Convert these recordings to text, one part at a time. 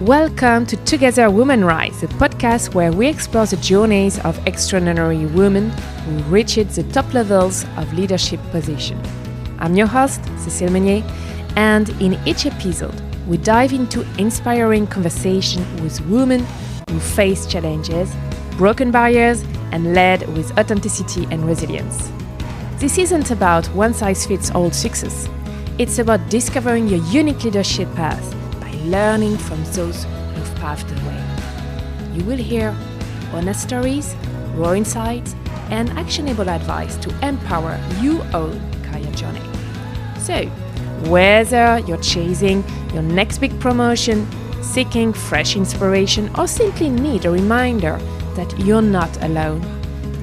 Welcome to Together Women Rise, a podcast where we explore the journeys of extraordinary women who reached the top levels of leadership position. I'm your host, Cécile Meunier, and in each episode, we dive into inspiring conversation with women who face challenges, broken barriers, and led with authenticity and resilience. This isn't about one-size-fits-all success. It's about discovering your unique leadership path by learning from those who've paved the way. You will hear honest stories, raw insights, and actionable advice to empower your own career journey. So, whether you're chasing your next big promotion, seeking fresh inspiration, or simply need a reminder that you're not alone,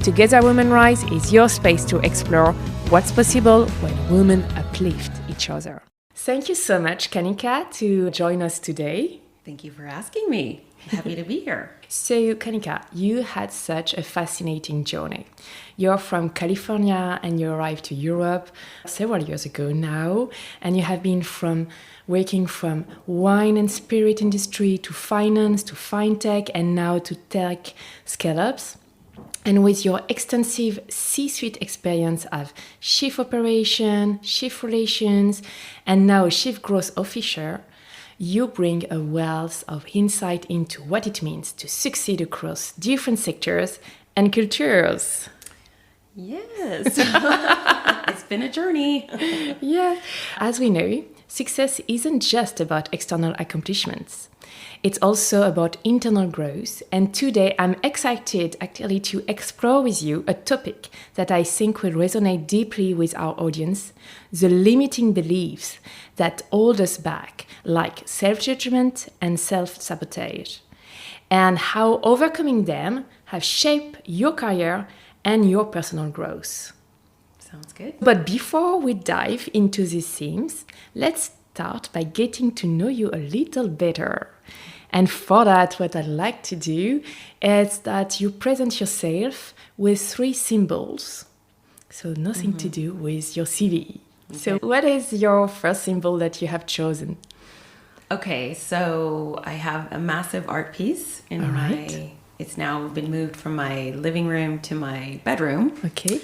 Together Women Rise is your space to explore what's possible when women uplift each other. Thank you so much, Kanika, to join us today. Thank you for asking me. Happy to be here. So, Kanika, you had such a fascinating journey. You're from California and you arrived to Europe several years ago now, and you have been working from wine and spirit industry to finance to fintech and now to tech scale-ups. And with your extensive C-suite experience of chief operation, chief relations, and now chief growth officer, you bring a wealth of insight into what it means to succeed across different sectors and cultures. Yes, it's been a journey. Yeah. As we know, success isn't just about external accomplishments. It's also about internal growth. And today I'm excited actually to explore with you a topic that I think will resonate deeply with our audience, the limiting beliefs that hold us back, like self-judgment and self-sabotage, and how overcoming them have shaped your career and your personal growth. Sounds good. But before we dive into these themes, let's start by getting to know you a little better. And for that, what I'd like to do is that you present yourself with 3 symbols. So nothing to do with your CV. Okay. So what is your first symbol that you have chosen? Okay, so I have a massive art piece in it's now been moved from my living room to my bedroom. Okay.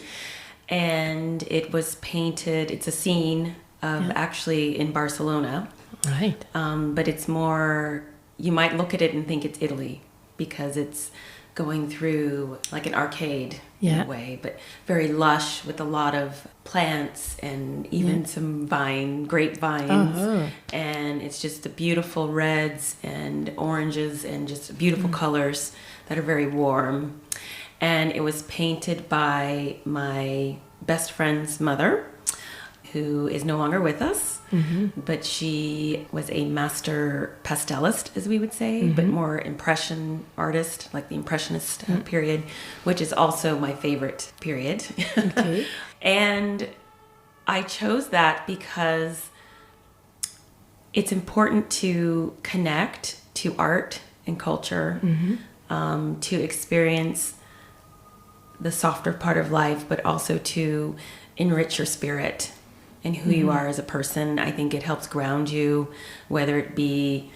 And it was painted, it's a scene of actually in Barcelona. Right. But it's more, you might look at it and think it's Italy because it's going through like an arcade in a way, but very lush with a lot of plants and even some grapevines. And it's just the beautiful reds and oranges and just beautiful colors that are very warm. And it was painted by my best friend's mother, who is no longer with us, but she was a master pastelist, as we would say, but more impression artist, like the Impressionist period, which is also my favorite period. Okay. And I chose that because it's important to connect to art and culture, to experience the softer part of life, but also to enrich your spirit and who you are as a person. I think it helps ground you, whether it be,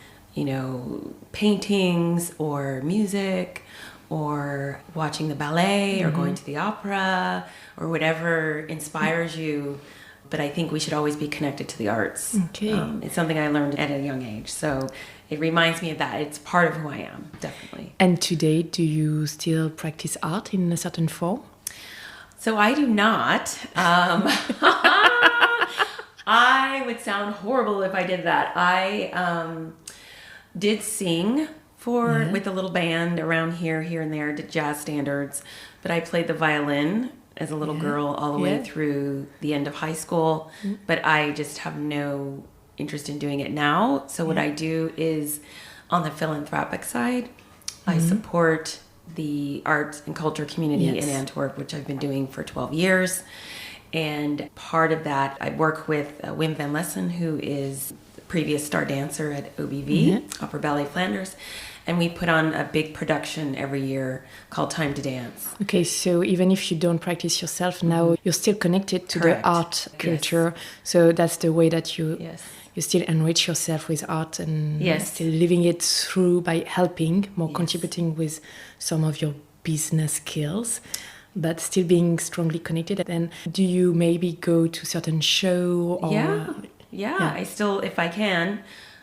paintings or music or watching the ballet or going to the opera or whatever inspires you. But I think we should always be connected to the arts. Okay. It's something I learned at a young age. So it reminds me of that. It's part of who I am, definitely. And today, do you still practice art in a certain form? So I do not. I would sound horrible if I did that. I did sing with a little band around here and there, did jazz standards, but I played the violin as a little girl all the way through the end of high school, but I just have no interest in doing it now. So what I do is on the philanthropic side, I support the arts and culture community in Antwerp, which I've been doing for 12 years. And part of that, I work with Wim van Lessen, who is the previous star dancer at OBV, Opera Ballet Flanders. And we put on a big production every year called Time to Dance. Okay, so even if you don't practice yourself now, you're still connected to the art culture. So that's the way that you you still enrich yourself with art and Yes. still living it through by helping, more contributing with some of your business skills, but still being strongly connected. And do you maybe go to certain show? Or, yeah. I still, if I can,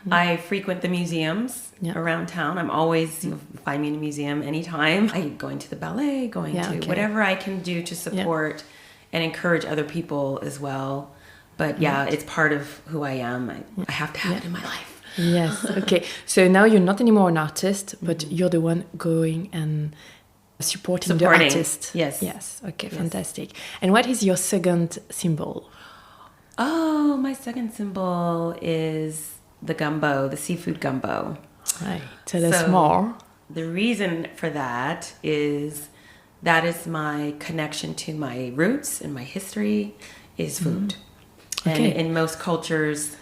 I frequent the museums around town. I'm always, you find me in a museum anytime. I'm going to the ballet, whatever I can do to support and encourage other people as well. But it's part of who I am. I have to have it in my life. Yes, okay. So now you're not anymore an artist, but you're the one going and supporting the artist. Yes. Yes, okay, fantastic. And what is your second symbol? Oh, my second symbol is the gumbo, the seafood gumbo. Right, tell us more. The reason for that is my connection to my roots and my history is food. Okay. And in most cultures,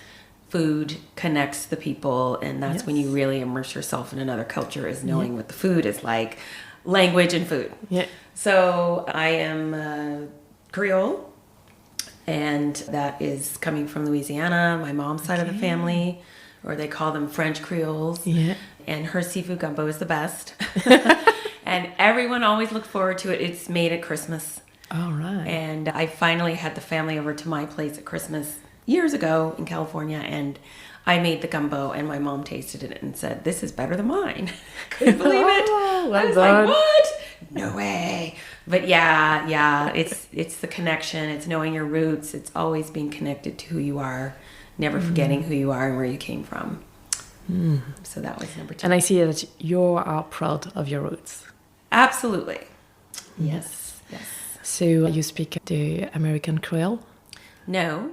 food connects the people, and that's when you really immerse yourself in another culture, is knowing what the food is like, language and food. Yeah. So I am Creole, and that is coming from Louisiana, my mom's side of the family, or they call them French Creoles. Yeah. And her seafood gumbo is the best. And everyone always looks forward to it. It's made at Christmas. All right. And I finally had the family over to my place at Christmas years ago in California, and I made the gumbo, and my mom tasted it and said, "This is better than mine." Couldn't believe it. I was like, "What? No way!" But it's the connection. It's knowing your roots. It's always being connected to who you are, never forgetting who you are and where you came from. So that was number 2. And I see that you are proud of your roots. Absolutely. Yes. Yes. So you speak the American Creole? No.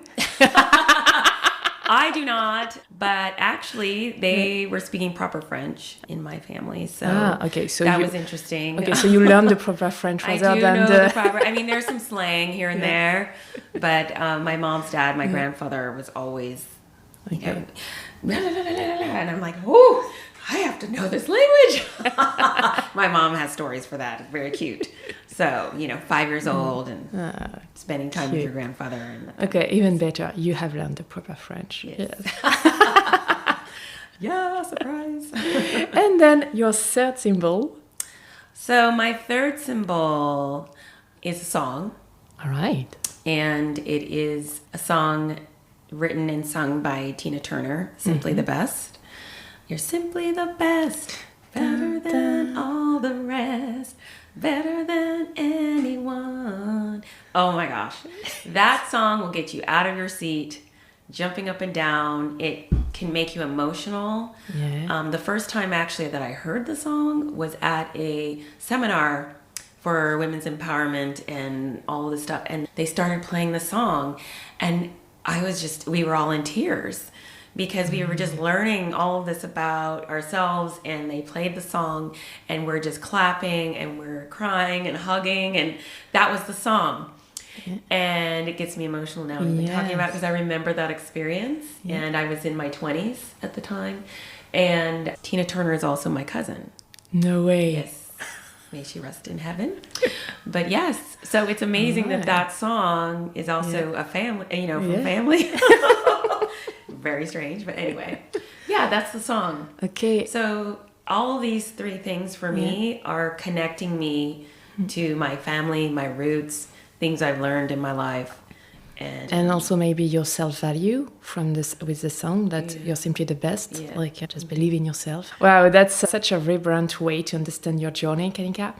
I do not, but actually they were speaking proper French in my family, so okay. So that was interesting. Okay, so you learned the proper French rather I do than know the proper. I mean, there's some slang here and there, but my mom's dad, my grandfather, was always, and I'm like, oh, I have to know this language. My mom has stories for that. It's very cute. So, 5 years old and spending time with your grandfather. Okay, even better. You have learned the proper French. Yes. Yeah, surprise. And then your third symbol. So my third symbol is a song. All right. And it is a song written and sung by Tina Turner, Simply the Best. You're simply the best, better than all the rest, better than anyone. Oh my gosh. That song will get you out of your seat, jumping up and down. It can make you emotional. Yeah. The first time actually that I heard the song was at a seminar for women's empowerment and all this stuff. And they started playing the song, and we were all in tears, because we were just learning all of this about ourselves, and they played the song and we're just clapping and we're crying and hugging, and that was the song. And it gets me emotional now even talking about it, because I remember that experience, and I was in my 20s at the time, and Tina Turner is also my cousin. No way. Yes. May she rest in heaven. But yes, so it's amazing that song is also a family, from family. Very strange, but anyway. Yeah, that's the song. Okay. So all these 3 things for me are connecting me to my family, my roots, things I've learned in my life. And also maybe your self-value with the song, that you're simply the best, just believe in yourself. Wow, that's such a vibrant way to understand your journey, Kanika.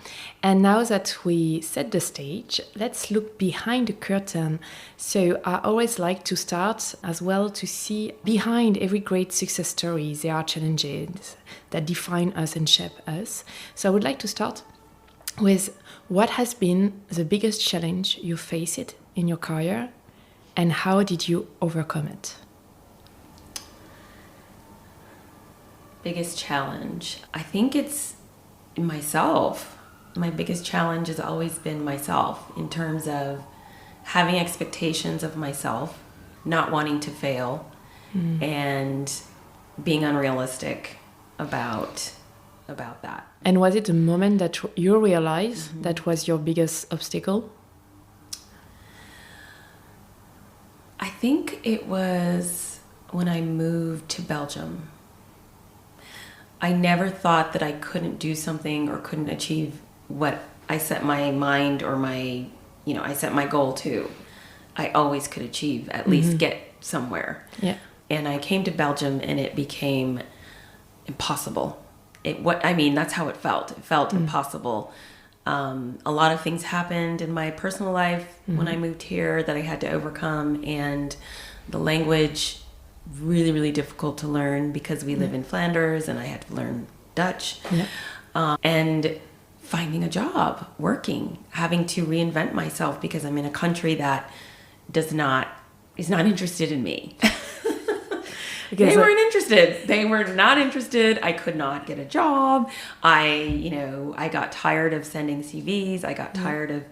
And now that we set the stage, let's look behind the curtain. So I always like to start as well to see behind every great success story, there are challenges that define us and shape us. So I would like to start with, what has been the biggest challenge you faced in your career, and how did you overcome it? Biggest challenge. I think it's myself. My biggest challenge has always been myself, in terms of having expectations of myself, not wanting to fail, and being unrealistic about that. And was it the moment that you realized that was your biggest obstacle? I think it was when I moved to Belgium. I never thought that I couldn't do something or couldn't achieve what I set my mind or I set my goal to. I always could achieve, at least get somewhere. Yeah. And I came to Belgium and it became impossible. That's how it felt. It felt impossible. A lot of things happened in my personal life when I moved here that I had to overcome, and the language, really, really difficult to learn because we live in Flanders and I had to learn Dutch. Yeah. And finding a job, working, having to reinvent myself because I'm in a country that is not interested in me. They weren't interested. They were not interested. I could not get a job. I got tired of sending CVs. I got tired of,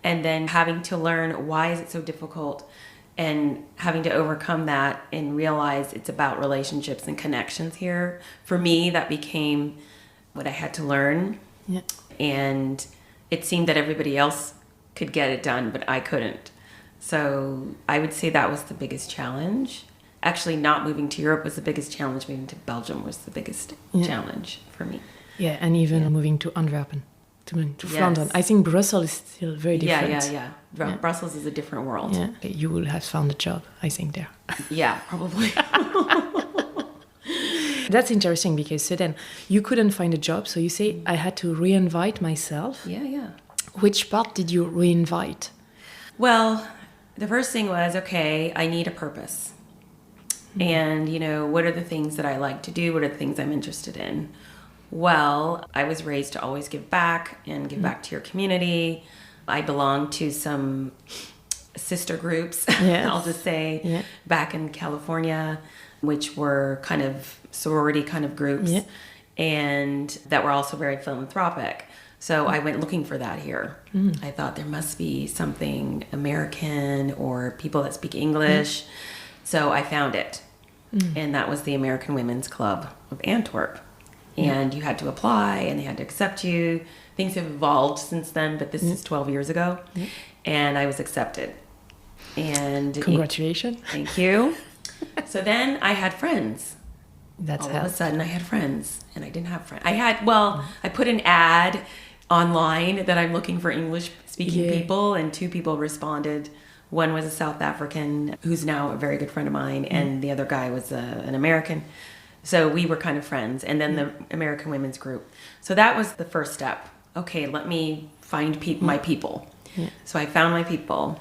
and then having to learn why is it so difficult, and having to overcome that and realize it's about relationships and connections here. For me, that became what I had to learn. Yeah. And it seemed that everybody else could get it done, but I couldn't. So I would say that was the biggest challenge. Actually, not moving to Europe was the biggest challenge. Moving to Belgium was the biggest challenge for me. Yeah, and even moving to Antwerpen, to Flanders. I think Brussels is still very different. Yeah. Brussels is a different world. Yeah, you will have found a job, I think, there. Yeah, probably. That's interesting because then you couldn't find a job, so you say, I had to reinvite myself. Yeah. Which part did you reinvite? Well, the first thing was, okay, I need a purpose. And, what are the things that I like to do? What are the things I'm interested in? Well, I was raised to always give back and give back to your community. I belong to some sister groups, I'll just say, back in California, which were kind of sorority kind of groups, and that were also very philanthropic. So I went looking for that here. I thought there must be something American or people that speak English. So I found it. And that was the American Women's Club of Antwerp. And you had to apply and they had to accept you. Things have evolved since then, but this is 12 years ago. And I was accepted. And congratulations. Thank you. So then I had friends. All of a sudden I had friends, and I didn't have friends. I put an ad online that I'm looking for English speaking people, and 2 people responded. One was a South African who's now a very good friend of mine, and the other guy was an American. So we were kind of friends. And then the American Women's Group. So that was the first step. Okay, let me find my people. So I found my people.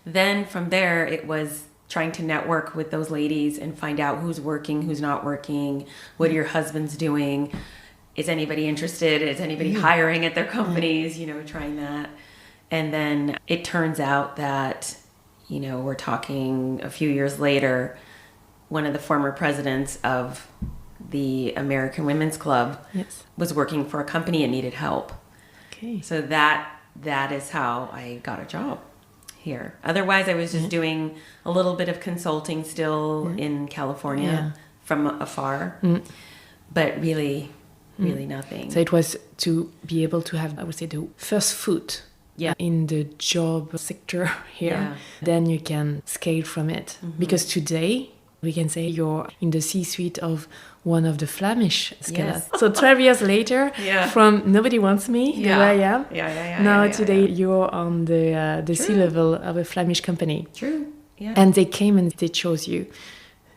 Then from there, it was trying to network with those ladies and find out who's working, who's not working, what are your husbands doing, is anybody interested, is anybody hiring at their companies, trying that. And then it turns out that, we're talking a few years later, one of the former presidents of the American Women's Club was working for a company and needed help. Okay. So that is how I got a job here. Otherwise, I was just doing a little bit of consulting still in California from afar, but really nothing. So it was to be able to have, I would say, the first foot in the job sector here. Then you can scale from it. Because today, we can say you're in the C-suite of one of the Flemish scalers. So 12 years later, from nobody wants me, the way I am, now today you're on the C-level of a Flemish company. True, yeah. And they came and they chose you.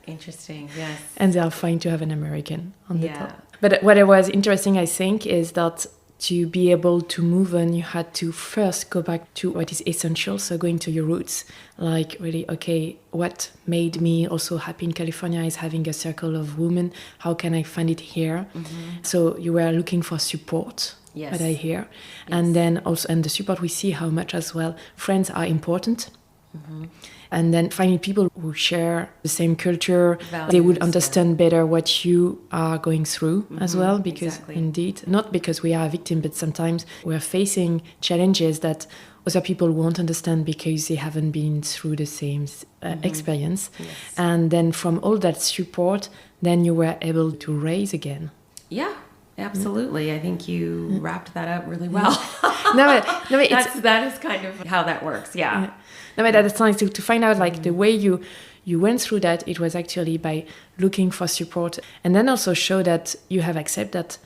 Interesting, yes. And they are fine to have an American on the top. But what was interesting, I think, is that to be able to move on, you had to first go back to what is essential, so going to your roots. Like, really, okay, what made me also happy in California is having a circle of women. How can I find it here? So you were looking for support, what I hear. And then also, and the support, we see how much as well friends are important. And then finding people who share the same culture, values, they would understand better what you are going through as well. Because indeed, not because we are a victim, but sometimes we're facing challenges that other people won't understand because they haven't been through the same experience. And then from all that support, then you were able to raise again. Yeah, absolutely. I think you wrapped that up really well. That is kind of how that works. Yeah. No, but that's nice to find out like the way you you went through that, it was actually by looking for support, and then also show that you have accepted that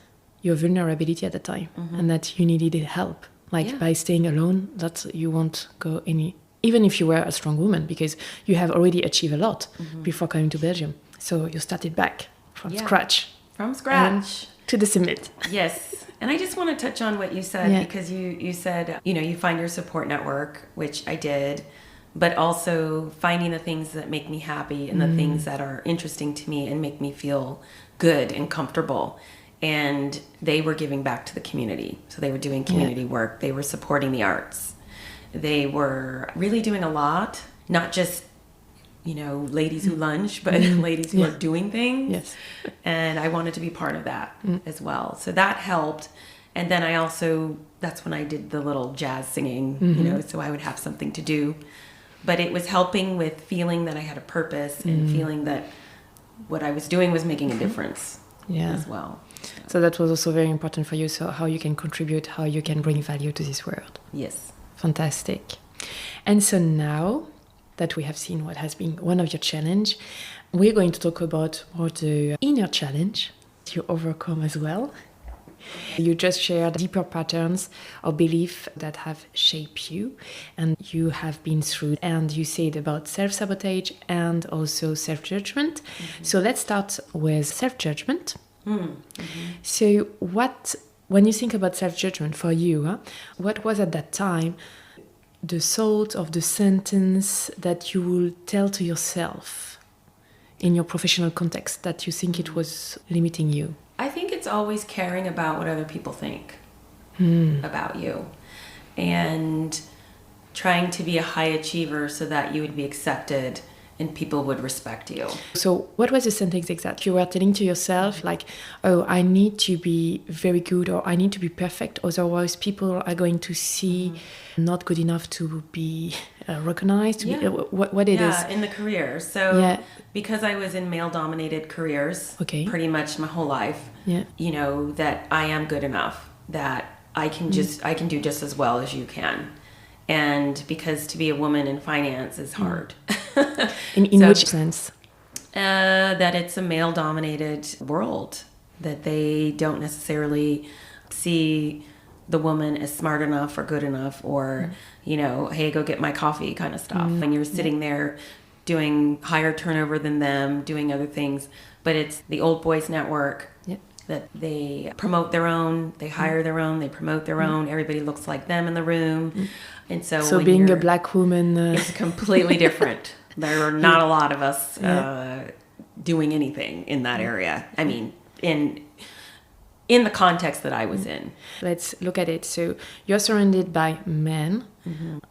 your vulnerability at the time and that you needed help. Like by staying alone, that you won't go any, even if you were a strong woman, because you have already achieved a lot before coming to Belgium. So you started back from scratch. From scratch. To the summit. Yes. And I just want to touch on what you said, because you said, you find your support network, which I did, but also finding the things that make me happy and the things that are interesting to me and make me feel good and comfortable. And they were giving back to the community. So they were doing community work. They were supporting the arts. They were really doing a lot, not just, ladies who lunge, but ladies who are doing things. Yes. And I wanted to be part of that as well. So that helped. And then that's when I did the little jazz singing, so I would have something to do. But it was helping with feeling that I had a purpose and feeling that what I was doing was making a difference as well. So that was also very important for you. So how you can contribute, how you can bring value to this world. Yes. Fantastic. And so now that we have seen what has been one of your challenge, we're going to talk about more the inner challenge you overcome as well. You just shared deeper patterns or belief that have shaped you and you have been through, and you said about self-sabotage and also self-judgment. So let's start with self-judgment. So when you think about self-judgment for you, what was at that time the thought of the sentence that you will tell to yourself in your professional context that you think it was limiting you? I think it's always caring about what other people think about you and trying to be a high achiever so that you would be accepted and people would respect you. So what was the sentence exact? You were telling to yourself like, oh, I need to be very good or I need to be perfect, otherwise people are going to see not good enough to be recognized, to be, what it is. Yeah, in the career. So because I was in male-dominated careers pretty much my whole life, that I am good enough, that I can do just as well as you can. And because to be a woman in finance is hard. In which sense? That it's a male-dominated world, that they don't necessarily see the woman as smart enough or good enough or, hey, go get my coffee kind of stuff. And you're sitting there doing higher turnover than them, doing other things. But it's the old boys network that they promote their own, they hire their own, they promote their own. Everybody looks like them in the room. And so being a black woman is completely different. There are not a lot of us doing anything in that area. I mean, in the context that I was in. Let's look at it. So you're surrounded by men.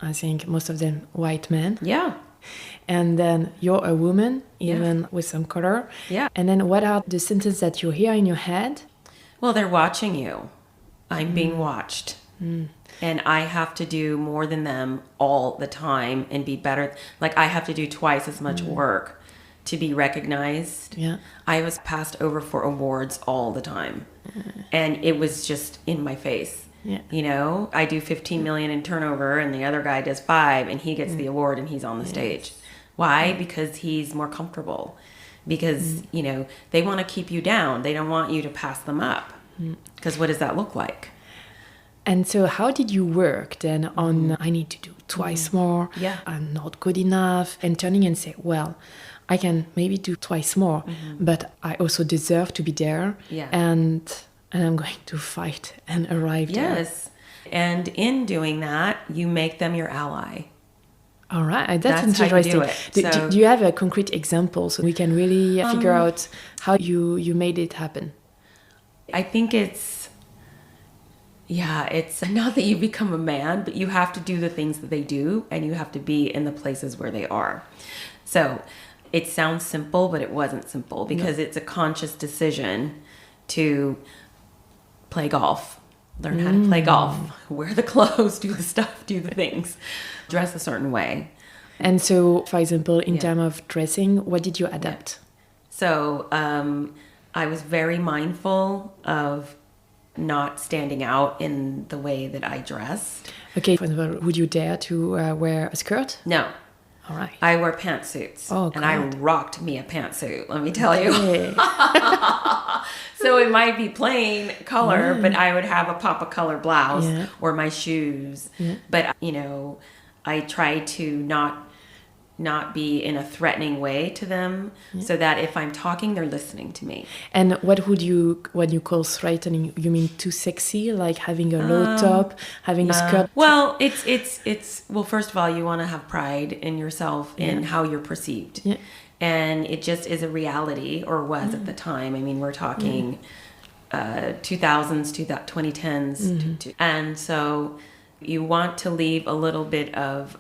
I think most of them white men. Yeah. And then you're a woman, even with some color. Yeah. And then what are the sentences that you hear in your head? Well, they're watching you. I'm being watched. And I have to do more than them all the time and be better. Like I have to do twice as much work to be recognized. Yeah. I was passed over for awards all the time. And it was just in my face. Yeah. I do 15 million in turnover and the other guy does 5 and he gets the award and he's on the stage. Why? Because he's more comfortable. Because, they want to keep you down. They don't want you to pass them up. Because what does that look like? And so how did you work then on, I need to do twice more, I'm not good enough, and turning and say, well, I can maybe do twice more, but I also deserve to be there, and I'm going to fight and arrive there. Yes, and in doing that, you make them your ally. All right, that's interesting. How you do it. Do you have a concrete example so we can really figure out how you made it happen? I think it's not that you become a man, but you have to do the things that they do and you have to be in the places where they are. So it sounds simple, but it wasn't simple because it's a conscious decision to play golf, learn how to play golf, wear the clothes, do the stuff, do the things, dress a certain way. And so, for example, in terms of dressing, what did you adapt? So I was very mindful of not standing out in the way that I dressed. Okay, for example, would you dare to wear a skirt? No. All right. I wore pantsuits. Oh, and I God. rocked me a pantsuit, let me tell you. Okay. So it might be plain color, but I would have a pop of color blouse Yeah. or my shoes. Yeah. But, you know, I try to not be in a threatening way to them so that if I'm talking, they're listening to me. And what you call threatening? You mean too sexy, like having a low top, having a skirt? Well, it's well, first of all, you want to have pride in yourself and how you're perceived. Yeah. And it just is a reality, or was at the time. I mean, we're talking 2000s, 2010s. And so you want to leave a little bit of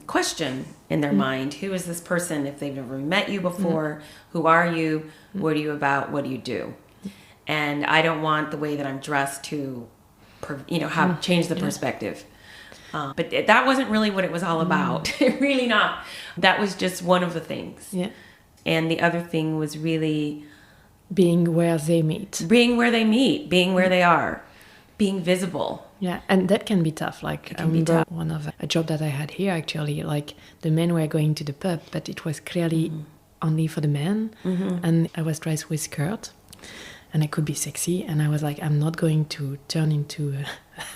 question in their mind. Who is this person? If they've never met you before, who are you? What are you about? What do you do? And I don't want the way that I'm dressed to, have change the perspective. But that wasn't really what it was all about. Really not. That was just one of the things. Yeah. And the other thing was really Being where they meet. being where they meet, being where they are, being visible. Yeah, and that can be tough. Like, I can be remember tough. one of a job that I had here, actually, like the men were going to the pub, but it was clearly only for the men. And I was dressed with skirt and I could be sexy. And I was like, I'm not going to turn into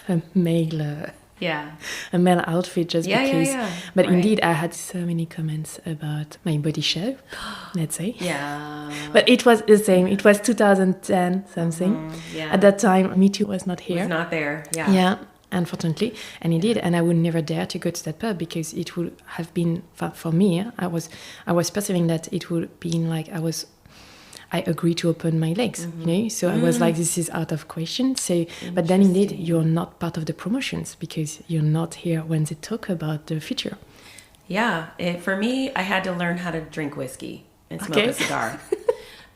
a male... Yeah. a male outfit just Yeah, because. yeah. But Right. indeed, I had so many comments about my body shape, let's say. Yeah. But it was the same. It was 2010 something. Yeah. At that time, Me Too was not here. It's not there. Yeah. Yeah, unfortunately. And indeed, and I would never dare to go to that pub because it would have been, for me, I was perceiving that it would be like I agreed to open my legs, So I was like, this is out of question. So, but then indeed, you're not part of the promotions because you're not here when they talk about the future. Yeah. For me, I had to learn how to drink whiskey and smoke a cigar.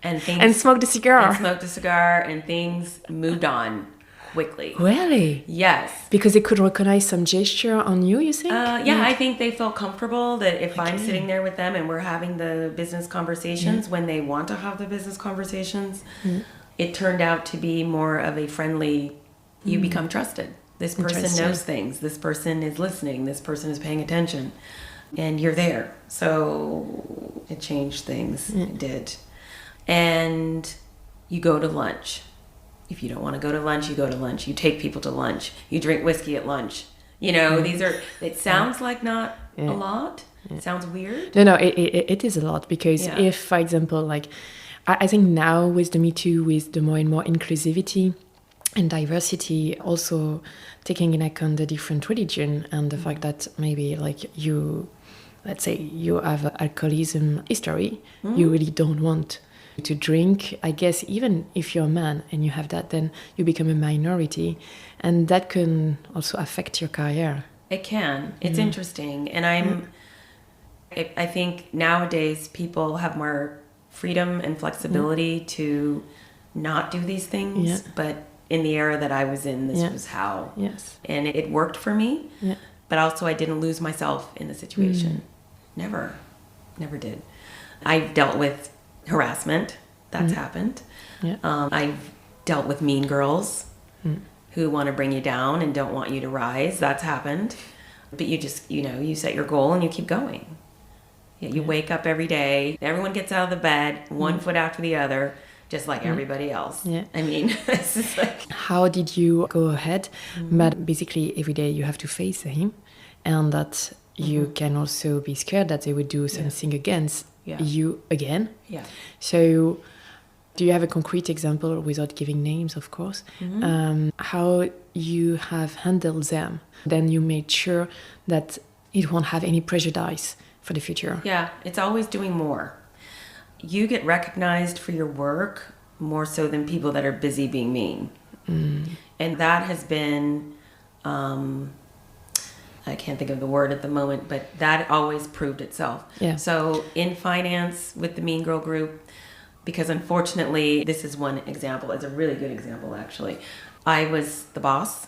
And things And smoke the cigar. and smoked a cigar, and things moved on quickly. Really? Yes. Because they could recognize some gesture on you, you think? Yeah, I think they felt comfortable that if I'm sitting there with them and we're having the business conversations when they want to have the business conversations, it turned out to be more of a friendly, you become trusted. This person Interesting. knows things. This person is listening. This person is paying attention. And you're there. So it changed things. It did. And you go to lunch. If you don't want to go to lunch, you go to lunch. You take people to lunch. You drink whiskey at lunch. These are, it sounds like not a lot. It sounds weird. No, it is a lot because Yeah. if, for example, like, I think now with the Me Too, with the more and more inclusivity and diversity, also taking in account the different religion and the fact that maybe like let's say you have alcoholism history, you really don't want to drink. I guess even if you're a man and you have that, then you become a minority, and that can also affect your career. It can. It's interesting. And I think nowadays people have more freedom and flexibility to not do these things. Yeah. But in the era that I was in, this Yeah. was how. Yes. And it worked for me. Yeah. But also I didn't lose myself in the situation. Never did. I've dealt with harassment. That's happened. Yeah. I've dealt with mean girls who want to bring you down and don't want you to rise. That's happened. But you just, you set your goal and you keep going. Yeah, you wake up every day. Everyone gets out of the bed, one foot after the other, just like everybody else. Yeah. I mean, it's just like... How did you go ahead? But basically, every day you have to face him, and that you can also be scared that they would do something against you again. Yeah. So, do you have a concrete example, without giving names, of course, how you have handled them? Then you made sure that it won't have any prejudice for the future. Yeah, it's always doing more. You get recognized for your work more so than people that are busy being mean. And that has been, I can't think of the word at the moment, but that always proved itself. Yeah. So in finance with the Mean Girl group, because unfortunately, this is one example. It's a really good example, actually. I was the boss,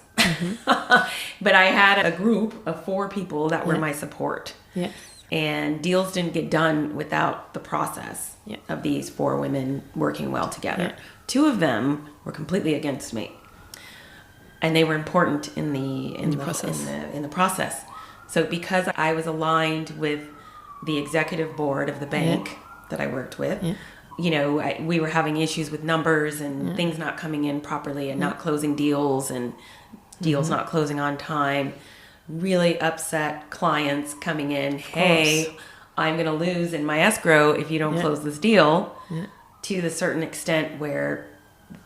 but I had a group of 4 people that were my support. Yeah. And deals didn't get done without the process of these 4 women working well together. Yeah. 2 of them were completely against me, and they were important in the process. So because I was aligned with the executive board of the bank that I worked with. You know, we were having issues with numbers and things not coming in properly and not closing deals and deals not closing on time. Really upset clients coming in. Hey, I'm going to lose in my escrow if you don't close this deal. To the certain extent where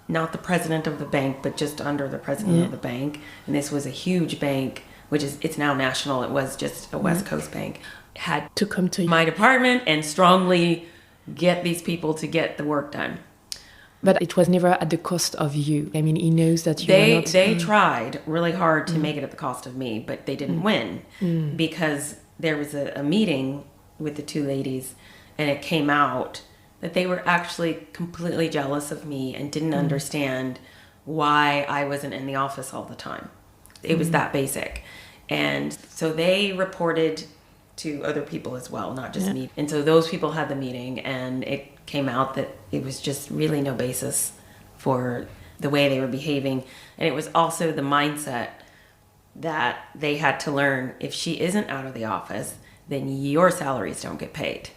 not the president of the bank, but just under the president of the bank. And this was a huge bank, it's now national. It was just a West Coast bank. Had To come to my department and strongly get these people to get the work done. But it was never at the cost of you. I mean, he knows that you were not... They tried really hard to make it at the cost of me, but they didn't win because there was a meeting with the two ladies, and it came out that they were actually completely jealous of me and didn't understand why I wasn't in the office all the time. It was that basic. And so they reported to other people as well, not just me. And so those people had the meeting, and it came out that it was just really no basis for the way they were behaving. And it was also the mindset that they had to learn, if she isn't out of the office, then your salaries don't get paid.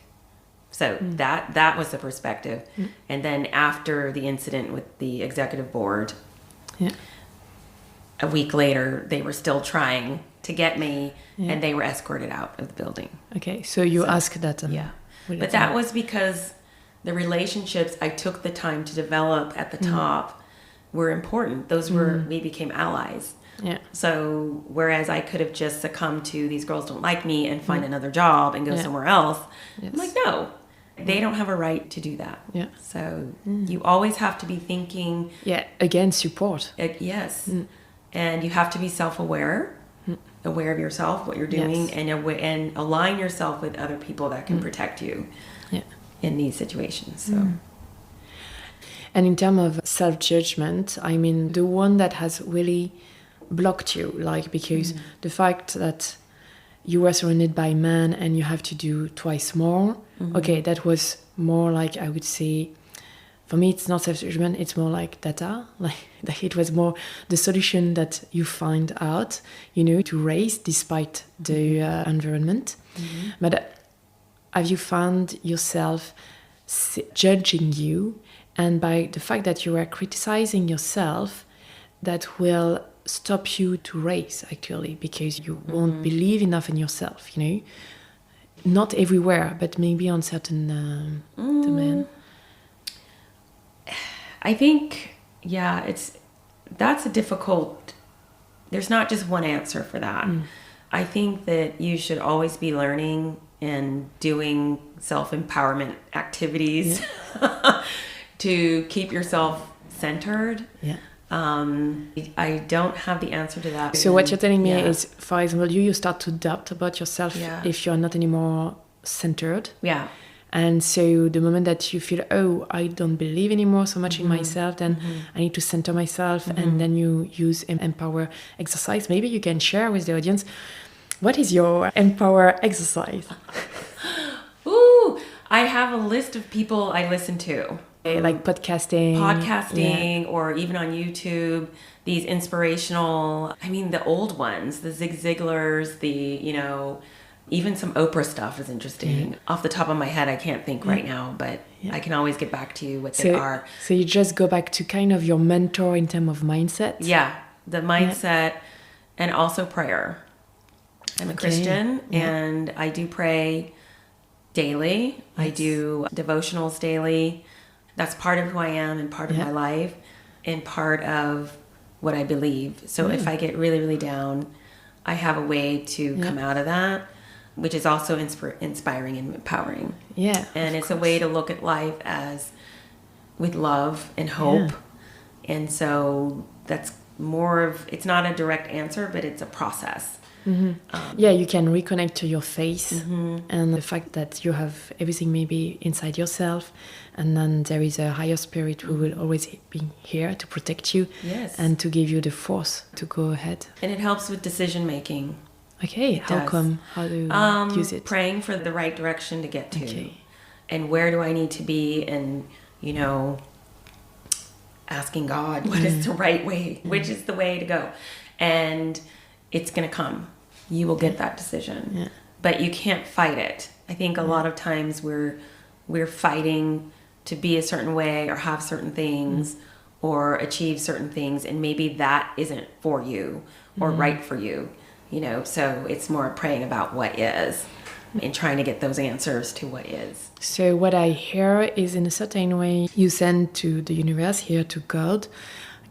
So that was the perspective. And then after the incident with the executive board, a week later, they were still trying to get me, and they were escorted out of the building. Okay, so you asked that. But that was because the relationships I took the time to develop at the top were important. Those we became allies. Yeah. So whereas I could have just succumbed to these girls don't like me and find another job and go somewhere else, I'm like, no, they don't have a right to do that. Yeah. So you always have to be thinking. Yeah, again, support. Yes. And you have to be self-aware, aware of yourself, what you're doing, and align yourself with other people that can protect you in these situations. So. And in terms of self-judgment, I mean, the one that has really blocked you, like, because the fact that you were surrounded by men and you have to do twice more, okay, that was more like, I would say, for me, it's not self-judgment, it's more like data. Like it was more the solution that you find out, you know, to raise despite the environment. But have you found yourself judging you? And by the fact that you are criticizing yourself, that will stop you to raise, actually, because you won't believe enough in yourself, you know? Not everywhere, but maybe on certain domain. I think, that's a difficult, there's not just one answer for that. I think that you should always be learning and doing self-empowerment activities to keep yourself centered. I don't have the answer to that. So what you're telling me is, for example, you start to doubt about yourself if you're not anymore centered. And so the moment that you feel, oh, I don't believe anymore so much in myself, then I need to center myself, and then you use empower exercise. Maybe you can share with the audience, what is your empower exercise? Ooh, I have a list of people I listen to. Like podcasting, or even on YouTube, these inspirational, the old ones, the Zig Ziglars, even some Oprah stuff is interesting. Off the top of my head, I can't think right now, but I can always get back to you what they are. So you just go back to kind of your mentor in terms of mindset? Yeah, the mindset and also prayer. I'm a Christian and I do pray daily. I do devotionals daily. That's part of who I am and part of my life and part of what I believe. So if I get really, really down, I have a way to come out of that, which is also inspiring and empowering. And it's a way to look at life as with love and hope. And so that's more of, it's not a direct answer, but it's a process. You can reconnect to your faith and the fact that you have everything maybe inside yourself, and then there is a higher spirit who will always be here to protect you and to give you the force to go ahead. And it helps with decision making. Okay, how come? How do you use it? Praying for the right direction to get to. And where do I need to be, and, asking God what is the right way, which is the way to go. And it's going to come. You will get that decision. but you can't fight it. I think a lot of times we're fighting to be a certain way or have certain things or achieve certain things, and maybe that isn't for you or right for you, you know. So it's more praying about what is and trying to get those answers to what is. So what I hear is, in a certain way, you send to the universe, here to God,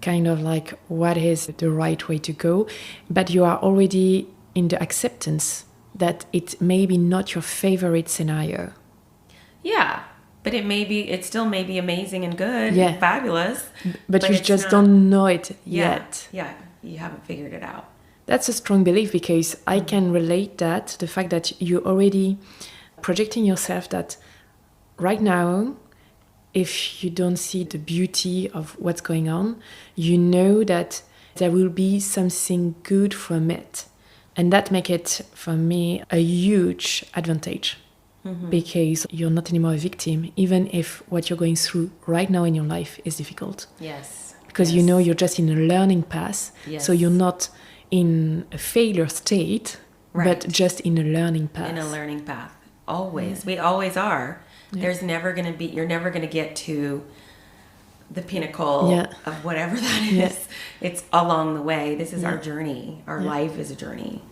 kind of like what is the right way to go, but you are already in the acceptance that it may be not your favorite scenario. Yeah, but it still may be amazing and good, and fabulous. But you just don't know it yet. Yeah, you haven't figured it out. That's a strong belief, because I can relate that to the fact that you're already projecting yourself that right now, if you don't see the beauty of what's going on, you know that there will be something good from it. And that makes it, for me, a huge advantage. Because you're not anymore a victim, even if what you're going through right now in your life is difficult. Yes. Because you know you're just in a learning path. Yes. So you're not in a failure state, but just in a learning path. In a learning path. Always. We always are. There's never going to be, you're never going to get to the pinnacle of whatever that is. It's along the way. This is our journey. Our life is a journey.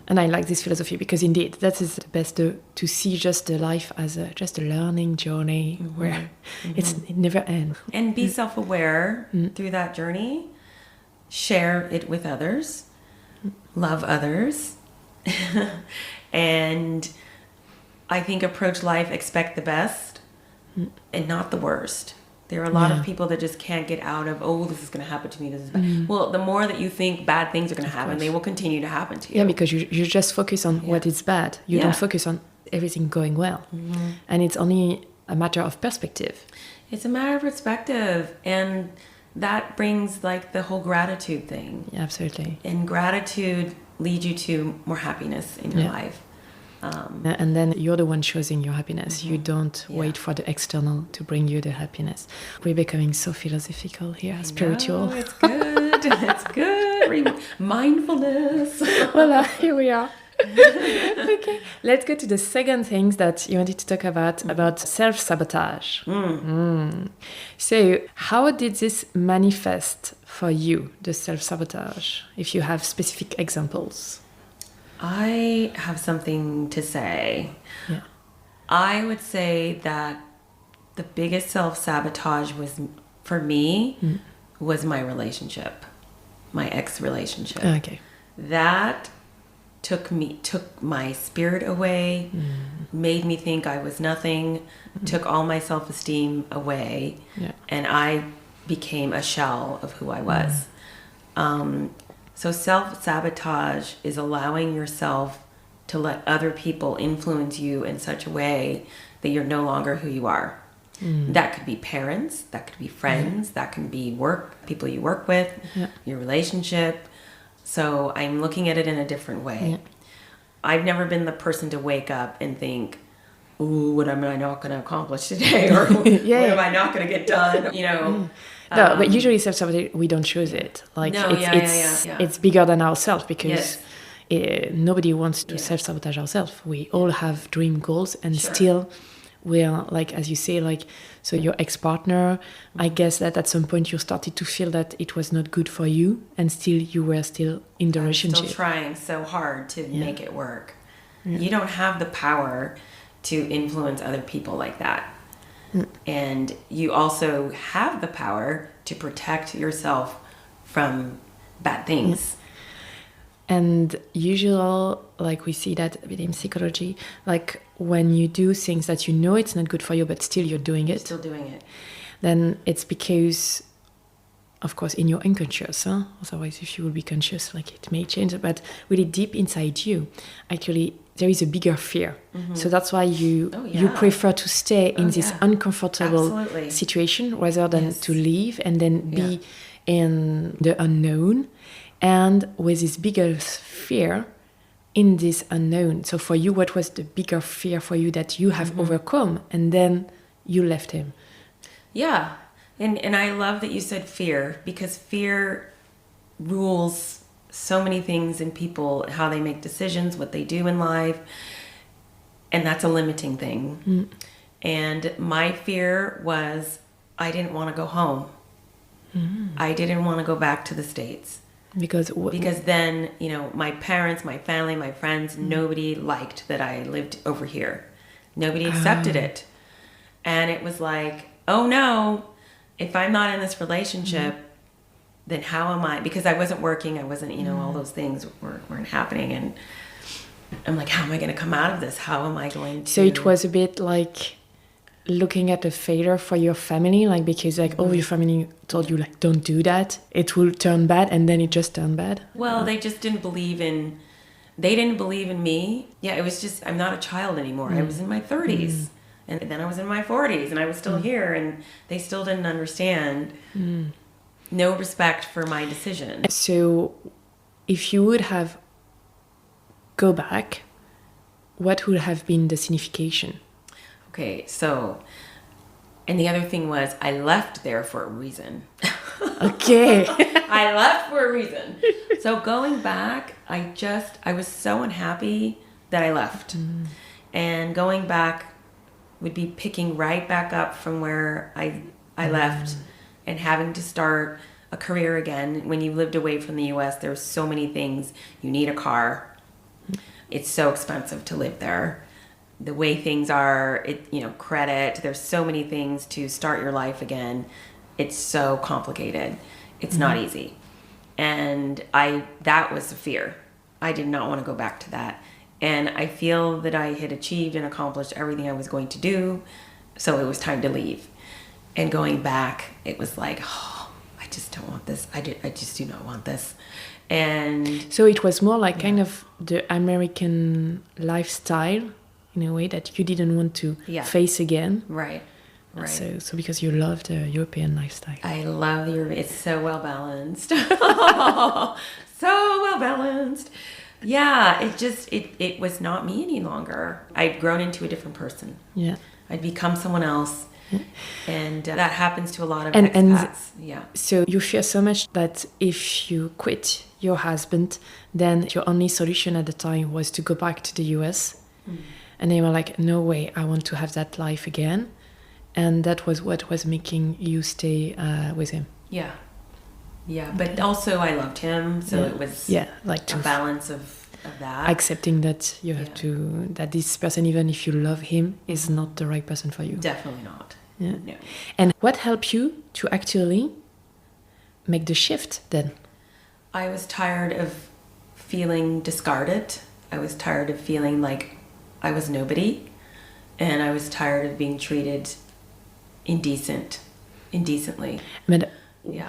And I like this philosophy, because indeed that is the best to see just the life as just a learning journey where it never ends. And be self-aware through that journey. Share it with others. Love others. And I think approach life, expect the best and not the worst. There are a lot of people that just can't get out of, oh, this is going to happen to me. This is bad. Well, the more that you think bad things are going to happen, they will continue to happen to you. Yeah, because you just focus on what is bad. You don't focus on everything going well. And it's only a matter of perspective. It's a matter of perspective. And that brings like the whole gratitude thing. Yeah, absolutely. And gratitude leads you to more happiness in your life. And then you're the one choosing your happiness. You don't wait for the external to bring you the happiness. We're becoming so philosophical here, spiritual. No, it's good. It's good. Mindfulness. Voila, here we are. Okay, let's go to the second thing that you wanted to talk about self-sabotage. So how did this manifest for you, the self-sabotage, if you have specific examples? I have something to say. Yeah. I would say that the biggest self-sabotage for me was my relationship, my ex-relationship. Okay. That took my spirit away, made me think I was nothing, took all my self-esteem away, and I became a shell of who I was. So self-sabotage is allowing yourself to let other people influence you in such a way that you're no longer who you are. That could be parents, that could be friends, that can be people you work with, your relationship. So I'm looking at it in a different way. I've never been the person to wake up and think, ooh, what am I not going to accomplish today? Or what am I not going to get done? You know? No, but usually self-sabotage, we don't choose it. Like it's bigger than ourselves, because nobody wants to self-sabotage ourselves. We all have dream goals, and still we're like, as you say, like, so your ex-partner, I guess that at some point you started to feel that it was not good for you, and still you were still in the relationship. Still trying so hard to make it work. You don't have the power to influence other people like that. And you also have the power to protect yourself from bad things. And usually, like, we see that within psychology, like when you do things that you know it's not good for you, but still you're doing it. Still doing it. Then it's because, of course, in your unconscious, otherwise if you will be conscious, like, it may change, but really deep inside you, actually, there is a bigger fear. So that's why you prefer to stay in this uncomfortable situation rather than to leave and then be in the unknown, and with this bigger fear in this unknown. So for you, what was the bigger fear for you that you have overcome, and then you left him? Yeah. And I love that you said fear, because fear rules so many things in people, how they make decisions, what they do in life. And that's a limiting thing. And my fear was I didn't want to go home. I didn't want to go back to the States. Because then, you know, my parents, my family, my friends, nobody liked that I lived over here. Nobody accepted it. And it was like, oh no, if I'm not in this relationship, then how am I? Because I wasn't working, I wasn't, you know, all those things weren't happening. And I'm like, how am I going to come out of this? How am I going to... So it was a bit like looking at a failure for your family, like, because like all your family told you like, don't do that, it will turn bad, and then it just turned bad. Well, they just didn't believe in me. Yeah, it was just, I'm not a child anymore. I was in my 30s and then I was in my 40s and I was still here, and they still didn't understand. No respect for my decision. So if you would have go back, what would have been the signification? Okay, so, and the other thing was I left there for a reason. Okay. I left for a reason. So going back, I was so unhappy that I left. And going back would be picking right back up from where I left and having to start a career again. When you lived away from the US, there's so many things. You need a car. It's so expensive to live there. The way things are, credit, there's so many things to start your life again. It's so complicated. It's not easy. And that was the fear. I did not want to go back to that. And I feel that I had achieved and accomplished everything I was going to do. So it was time to leave. And going back, it was like, oh, I just don't want this. I just do not want this. And so it was more like kind of the American lifestyle, in a way that you didn't want to face again. Right. So because you love the European lifestyle. I love it's so well balanced. So well balanced. Yeah, it was not me any longer. I'd grown into a different person. Yeah. I'd become someone else. And that happens to a lot of expats. Yeah. So you fear so much that if you quit your husband, then your only solution at the time was to go back to the US. And they were like, no way, I want to have that life again. And that was what was making you stay with him. Yeah. Yeah, but also I loved him, so it was like a balance of that. Accepting that you have that this person, even if you love him, is not the right person for you. Definitely not. Yeah. No. And what helped you to actually make the shift then? I was tired of feeling discarded. I was tired of feeling like I was nobody. And I was tired of being treated indecently. But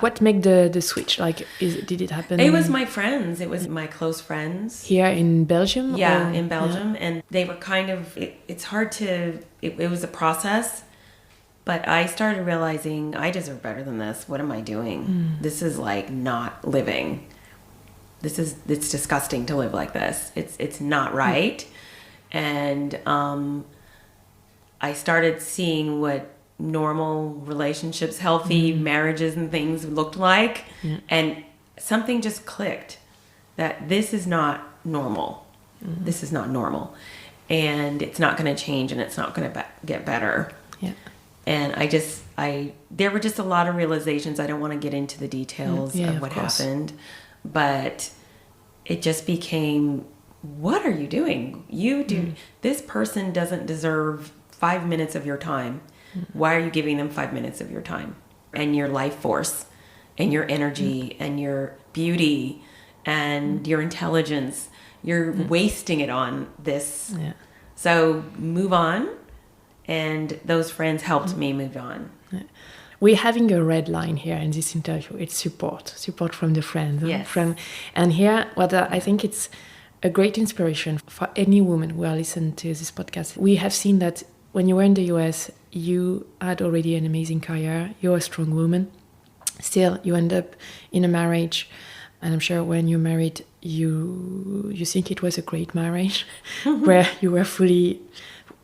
what made the switch? Like, did it happen? It was my friends. It was my close friends. Here in Belgium? Yeah, in Belgium. Yeah. And they were kind of, it's hard to, it was a process. But I started realizing I deserve better than this. What am I doing? This is like not living. It's disgusting to live like this. It's not right. And I started seeing what normal relationships, healthy marriages and things looked like. And something just clicked that this is not normal. This is not normal. And it's not going to change, and it's not going to get better. Yeah. And there were just a lot of realizations. I don't want to get into the details of what happened, but it just became, what are you doing? This person doesn't deserve 5 minutes of your time. Why are you giving them 5 minutes of your time and your life force and your energy and your beauty and your intelligence? You're wasting it on this. Yeah. So move on. And those friends helped me move on. We're having a red line here in this interview. It's support from the friends. Yes. And here, I think it's a great inspiration for any woman who are listening to this podcast. We have seen that when you were in the US, you had already an amazing career. You're a strong woman. Still, you end up in a marriage. And I'm sure when you married, you think it was a great marriage where you were fully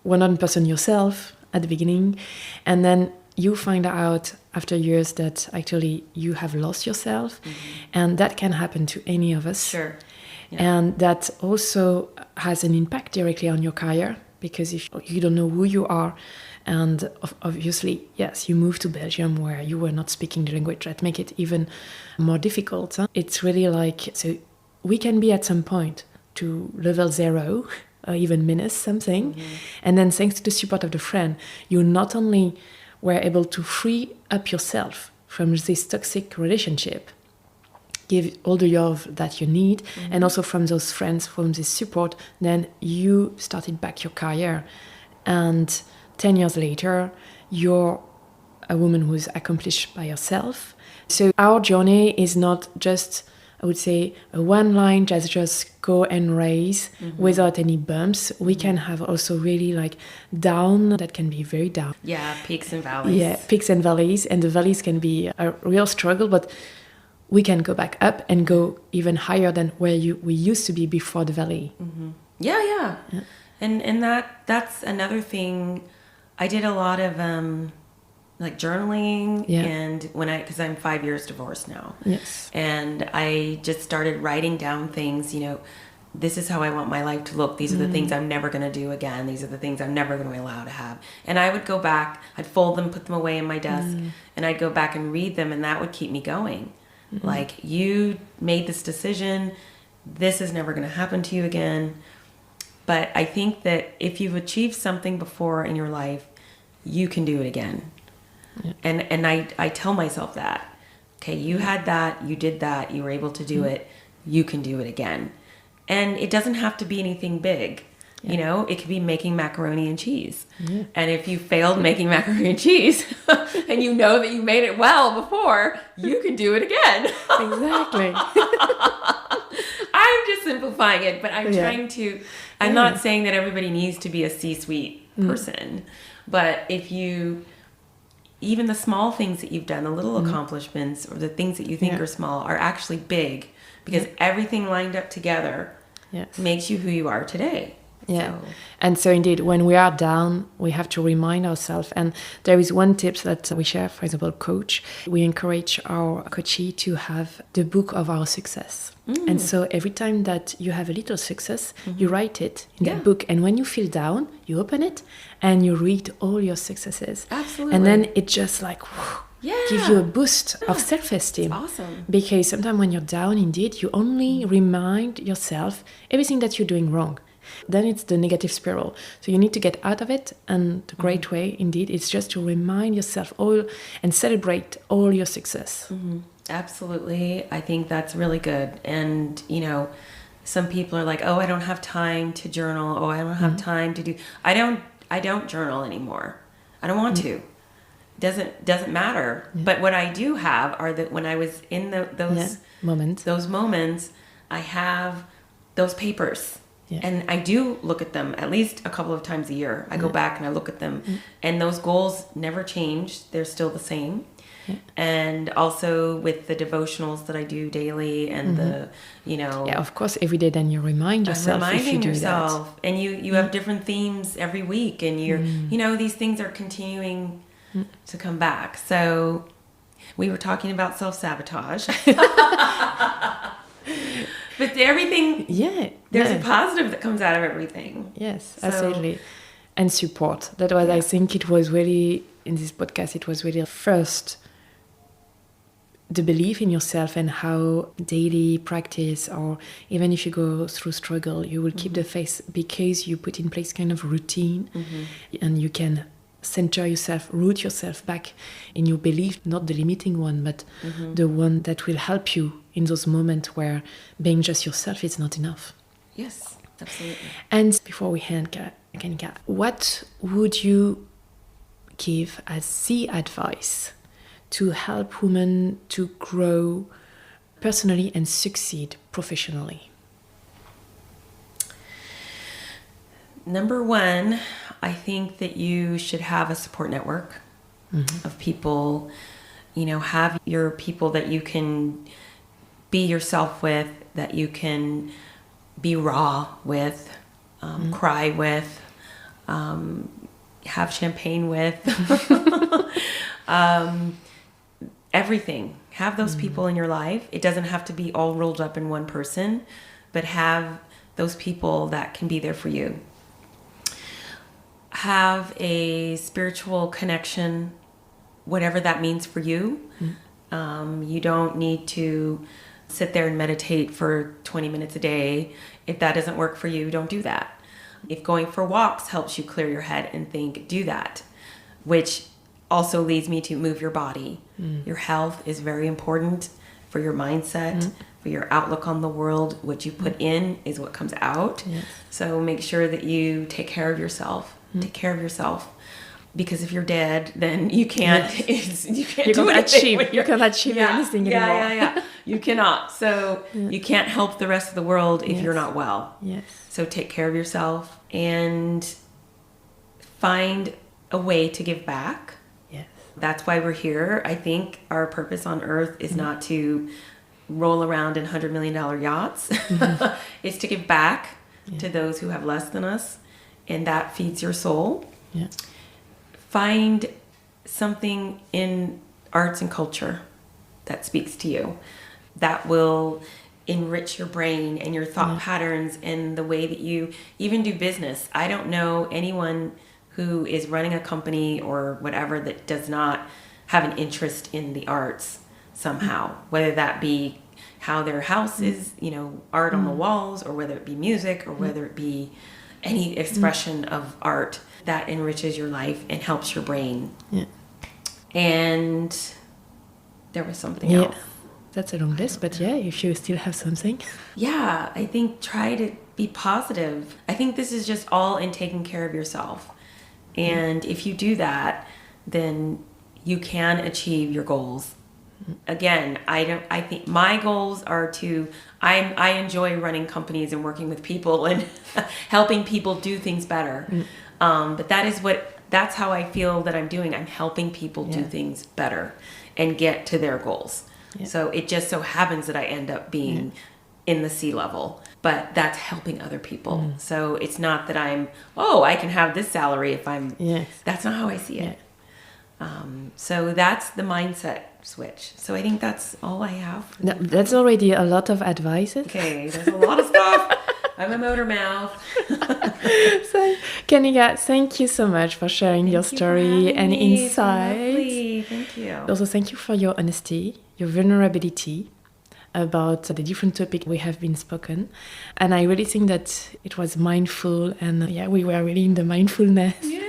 100% yourself at the beginning, and then you find out after years that actually you have lost yourself, and that can happen to any of us. Sure. Yeah. And that also has an impact directly on your career, because if you don't know who you are, and obviously, yes, you moved to Belgium where you were not speaking the language, that make it even more difficult. Huh? It's really like, so we can be at some point to level 0, or even minus something. And then thanks to the support of the friend, you not only were able to free up yourself from this toxic relationship, give all the love that you need, and also from those friends, from this support, then you started back your career. And 10 years later, you're a woman who's accomplished by herself. So our journey is not just, I would say, a one line, just go and race without any bumps. We can have also really like down, that can be very down. Yeah, peaks and valleys. Yeah, peaks and valleys. And the valleys can be a real struggle, but we can go back up and go even higher than where we used to be before the valley. Yeah. And that's another thing. I did a lot of like journaling, and because I'm 5 years divorced now. Yes. And I just started writing down things, this is how I want my life to look. These are the things I'm never going to do again. These are the things I'm never going to allow to have. And I would go back, I'd fold them, put them away in my desk, and I'd go back and read them, and that would keep me going. Like, you made this decision, this is never going to happen to you again. But I think that if you've achieved something before in your life, you can do it again. Yeah. And I tell myself that, okay, you had that, you did that, you were able to do it, you can do it again. And it doesn't have to be anything big. It could be making macaroni and cheese. And if you failed making macaroni and cheese and you know that you made it well before, you can do it again. Exactly. I'm just simplifying it, but I'm trying to, I'm not saying that everybody needs to be a C-suite person, but if you, even the small things that you've done, the little accomplishments or the things that you think are small are actually big, because everything lined up together makes you who you are today. Yeah. And so indeed, when we are down, we have to remind ourselves. And there is one tip that we share, for example, coach. We encourage our coachee to have the book of our success. And so every time that you have a little success, you write it in that book. And when you feel down, you open it and you read all your successes. Absolutely. And then it just like, give you a boost of self-esteem. That's awesome. Because sometimes when you're down, indeed, you only remind yourself everything that you're doing wrong. Then it's the negative spiral. So you need to get out of it. And the great way, indeed, is just to remind yourself all and celebrate all your success. Absolutely. I think that's really good. And, some people are like, oh, I don't have time to journal. Oh, I don't have time to do. I don't journal anymore. I don't want to. Doesn't matter. But what I do have are that when I was in those moments, I have those papers. Yeah. And I do look at them at least a couple of times a year. I go back and I look at them. And those goals never change. They're still the same. Yeah. And also with the devotionals that I do daily and the, Yeah, of course, every day then you remind yourself if you do yourself. That. And you have different themes every week. And you're, these things are continuing to come back. So we were talking about self-sabotage. But everything, there's a positive that comes out of everything. Yes, absolutely. And support. That was, I think it was really, in this podcast, it was really first the belief in yourself and how daily practice, or even if you go through struggle, you will keep the faith because you put in place kind of routine and you can center yourself, root yourself back in your belief, not the limiting one, but the one that will help you in those moments where being just yourself is not enough. Yes, absolutely. And before we end, Kanika, what would you give as the advice to help women to grow personally and succeed professionally? Number one, I think that you should have a support network of people, have your people that you can be yourself with, that you can be raw with, cry with, have champagne with, everything. Have those people in your life. It doesn't have to be all rolled up in one person, but have those people that can be there for you. Have a spiritual connection, whatever that means for you. You don't need to sit there and meditate for 20 minutes a day. If that doesn't work for you, don't do that. If going for walks helps you clear your head and think, do that. Which also leads me to move your body. Your health is very important for your mindset, for your outlook on the world. What you put in is what comes out. Yes. So make sure that you take care of yourself. Take care of yourself. Because if you're dead, then you can't. You can't do anything. You cannot achieve anything anymore. You cannot. So you can't help the rest of the world if you're not well. Yes. So take care of yourself and find a way to give back. Yes. That's why we're here. I think our purpose on earth is not to roll around in $100 million yachts. It's to give back to those who have less than us, and that feeds your soul. Yeah. Find something in arts and culture that speaks to you, that will enrich your brain and your thought patterns and the way that you even do business. I don't know anyone who is running a company or whatever that does not have an interest in the arts somehow, whether that be how their house is, art on the walls, or whether it be music, or whether it be any expression of art that enriches your life and helps your brain. Yeah. And there was something else. That's a long list, but if you still have something. Yeah, I think try to be positive. I think this is just all in taking care of yourself. And if you do that, then you can achieve your goals. Again, I think my goals are I enjoy running companies and working with people and helping people do things better. But that's how I feel that I'm doing. I'm helping people do things better and get to their goals. Yeah. So it just so happens that I end up being in the C-level, but that's helping other people. So it's not that I can have this salary if that's not how I see it. So that's the mindset switch. So I think that's all I have. That's already a lot of advices. Okay, there's a lot of stuff. I'm a motor mouth. So, Kanika, thank you so much for sharing your story and insights. Thank you. Also, thank you for your honesty, your vulnerability about the different topics we have been spoken. And I really think that it was mindful, and we were really in the mindfulness. Yeah.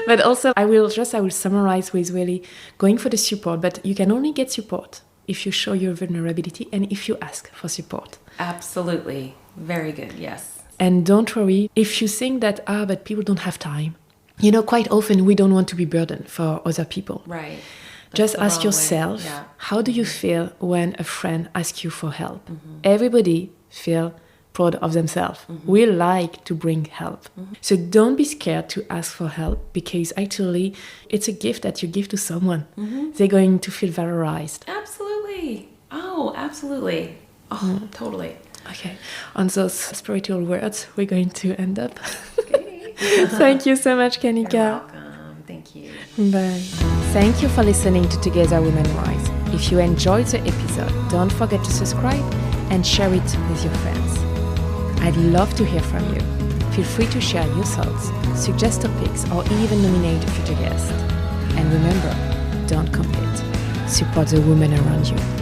But also, I will summarize with really going for the support. But you can only get support if you show your vulnerability and if you ask for support. Absolutely. Very good. Yes. And don't worry if you think that, but people don't have time. Quite often we don't want to be burdened for other people. Right. Just ask yourself, how do you feel when a friend asks you for help? Everybody feels proud of themselves. We like to bring help. So don't be scared to ask for help, because actually it's a gift that you give to someone. They're going to feel valorized. Absolutely. Oh, absolutely. Oh, totally. Okay. On those spiritual words, we're going to end up. Okay. Thank you so much, Kanika. You're welcome. Thank you. Bye. Thank you for listening to Together Women Rise. If you enjoyed the episode, don't forget to subscribe and share it with your friends. I'd love to hear from you. Feel free to share your thoughts, suggest topics, or even nominate a future guest. And remember, don't compete. Support the women around you.